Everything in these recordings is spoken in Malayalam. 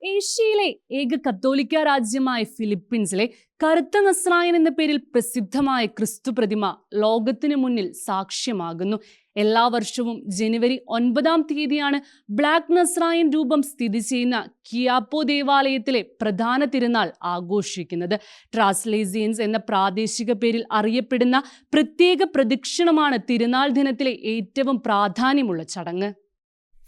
ഏഷ്യയിലെ ഏക കത്തോലിക്ക രാജ്യമായ ഫിലിപ്പീൻസിലെ കറുത്ത നസ്രായൻ എന്ന പേരിൽ പ്രസിദ്ധമായ ക്രിസ്തു പ്രതിമ ലോകത്തിനു മുന്നിൽ സാക്ഷ്യമാകുന്നു. എല്ലാ വർഷവും ജനുവരി 9-ാം തീയതിയാണ് ബ്ലാക്ക് നസ്രായൻ രൂപം സ്ഥിതി ചെയ്യുന്ന കിയാപ്പോ ദേവാലയത്തിലെ പ്രധാന തിരുനാൾ ആഘോഷിക്കുന്നത്. ട്രാസ്ലേസിയൻസ് എന്ന പ്രാദേശിക പേരിൽ അറിയപ്പെടുന്ന പ്രത്യേക പ്രദക്ഷിണമാണ് തിരുനാൾ ദിനത്തിലെ ഏറ്റവും പ്രാധാന്യമുള്ള ചടങ്ങ്.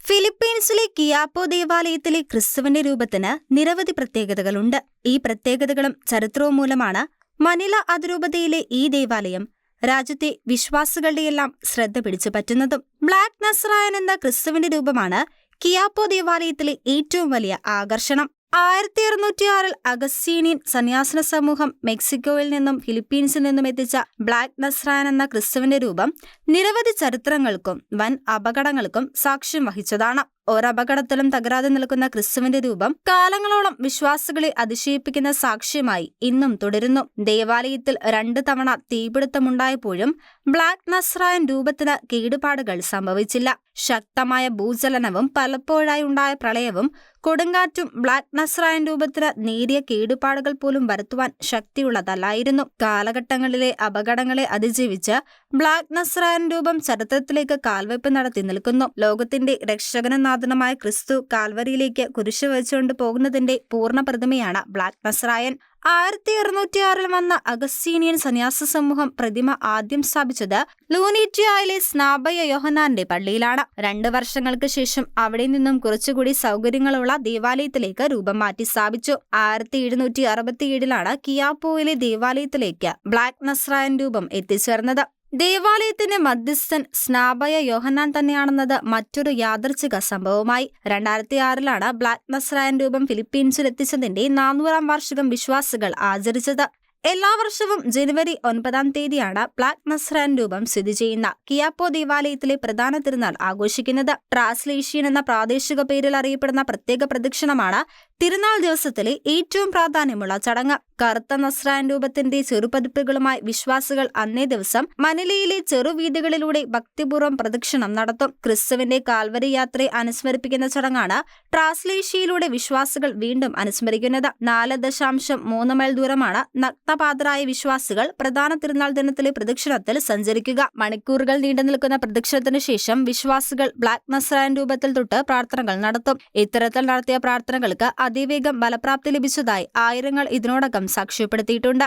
ഫിലിപ്പീൻസിലെ കിയാപ്പോ ദേവാലയത്തിലെ ക്രിസ്തുവിന്റെ രൂപത്തിന് നിരവധി പ്രത്യേകതകളുണ്ട്. ഈ പ്രത്യേകതകളും ചരിത്രവും മൂലമാണ് മനില അതിരൂപതയിലെ ഈ ദേവാലയം രാജ്യത്തെ വിശ്വാസികളുടെയെല്ലാം ശ്രദ്ധ പിടിച്ചു പറ്റുന്നതും. ബ്ലാക്ക് നസ്രായൻ എന്ന ക്രിസ്തുവിന്റെ രൂപമാണ് കിയാപ്പോ ദേവാലയത്തിലെ ഏറ്റവും വലിയ ആകർഷണം. 1606 അഗസ്റ്റീനിയൻ സന്യാസന സമൂഹം മെക്സിക്കോയിൽ നിന്നും ഫിലിപ്പീൻസിൽ നിന്നും എത്തിച്ച ബ്ലാക്ക് നസ്രായൻ എന്ന ക്രിസ്തുവിന്റെ രൂപം നിരവധി ചരിത്രങ്ങൾക്കും വൻ അപകടങ്ങൾക്കും സാക്ഷ്യം വഹിച്ചതാണ്. ഒരപകടത്തിലും തകരാതെ നിൽക്കുന്ന ക്രിസ്തുവിന്റെ രൂപം കാലങ്ങളോളം വിശ്വാസികളെ അതിശയിപ്പിക്കുന്ന സാക്ഷ്യമായി ഇന്നും തുടരുന്നു. ദേവാലയത്തിൽ 2 തവണ തീപിടുത്തമുണ്ടായപ്പോഴും ബ്ലാക്ക് നസ്രായൻ രൂപത്തിന് കേടുപാടുകൾ സംഭവിച്ചില്ല. ശക്തമായ ഭൂചലനവും പലപ്പോഴായി ഉണ്ടായ പ്രളയവും കൊടുങ്കാറ്റും ബ്ലാക്ക് നസ്രായൻ രൂപത്തിന് നേരിയ കേടുപാടുകൾ പോലും വരുത്തുവാൻ ശക്തിയുള്ളതല്ലായിരുന്നു. കാലഘട്ടങ്ങളിലെ അപകടങ്ങളെ അതിജീവിച്ച് ബ്ലാക്ക് നസ്രായൻ രൂപം ചരിത്രത്തിലേക്ക് കാൽവയ്പ് നടത്തി നിൽക്കുന്നു. ലോകത്തിന്റെ രക്ഷകനാഥനുമായ ക്രിസ്തു കാൽവരിയിലേക്ക് കുരിശ് വഹിച്ചുകൊണ്ട് പോകുന്നതിന്റെ പൂർണ്ണ പ്രതിമയാണ് ബ്ലാക്ക് നസ്രായൻ. 1606 വന്ന അഗസ്റ്റീനിയൻ സന്യാസ സമൂഹം പ്രതിമ ആദ്യം സ്ഥാപിച്ചത് ലൂനീറ്റിയയിലെ സ്നാപക യോഹന്നാന്റെ പള്ളിയിലാണ്. 2 വർഷങ്ങൾക്ക് ശേഷം അവിടെ നിന്നും കുറച്ചുകൂടി സൗകര്യങ്ങളുള്ള ദേവാലയത്തിലേക്ക് രൂപം മാറ്റി സ്ഥാപിച്ചു. 1767 കിയാപ്പോയിലെ ദേവാലയത്തിലേക്ക് ബ്ലാക്ക് നസ്രായൻ രൂപം എത്തിച്ചേർന്നത്. ദേവാലയത്തിന്റെ മധ്യസ്ഥൻ സ്നാപക യോഹന്നാൻ തന്നെയാണെന്നത് മറ്റൊരു യാദൃച്ഛിക സംഭവമായി. 2006 ബ്ലാക്ക് നസ്രായൻ രൂപം ഫിലിപ്പീൻസിൽ എത്തിച്ചതിന്റെ 400-ാം വാർഷികം വിശ്വാസികൾ ആചരിച്ചത്. എല്ലാ വർഷവും ജനുവരി 9-ാം തീയതിയാണ് ബ്ലാക്ക് നസ്രായൻ രൂപം സ്ഥിതി ചെയ്യുന്ന കിയാപ്പോ ദേവാലയത്തിലെ പ്രധാന തിരുനാൾ ആഘോഷിക്കുന്നത്. ട്രാസ്ലേഷ്യൻ എന്ന പ്രാദേശിക പേരിൽ അറിയപ്പെടുന്ന പ്രത്യേക പ്രദക്ഷിണമാണ് തിരുനാൾ ദിവസത്തിലെ ഏറ്റവും പ്രാധാന്യമുള്ള ചടങ്ങ്. കറുത്ത നസ്രായൻ രൂപത്തിന്റെ ചെറുപതിപ്പുകളുമായി വിശ്വാസികൾ അന്നേ ദിവസം മനിലയിലെ ചെറുവീഥികളിലൂടെ ഭക്തിപൂർവ്വം പ്രദക്ഷിണം നടത്തും. ക്രിസ്തുവിന്റെ കാൽവരി യാത്രയെ അനുസ്മരിപ്പിക്കുന്ന ചടങ്ങാണ് ട്രാസ്ലേഷ്യയിലൂടെ വിശ്വാസികൾ വീണ്ടും അനുസ്മരിക്കുന്നത്. 4.3 മൈൽ ദൂരമാണ് നഗ്നപാതരായ വിശ്വാസികൾ പ്രധാന തിരുനാൾ ദിനത്തിലെ പ്രദക്ഷിണത്തിൽ സഞ്ചരിക്കുക. മണിക്കൂറുകൾ നീണ്ടു നിൽക്കുന്ന പ്രദക്ഷിണത്തിന് ശേഷം വിശ്വാസികൾ ബ്ലാക്ക് നസ്രായൻ രൂപത്തിൽ തൊട്ട് പ്രാർത്ഥനകൾ നടത്തും. ഇത്തരത്തിൽ നടത്തിയ പ്രാർത്ഥനകൾക്ക് അതിവേഗം ഫലപ്രാപ്തി ലഭിച്ചതായി ആയിരങ്ങൾ ഇതിനോടകം സാക്ഷ്യപ്പെടുത്തിയിട്ടുണ്ട്.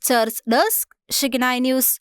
Church desk, Shekinah news.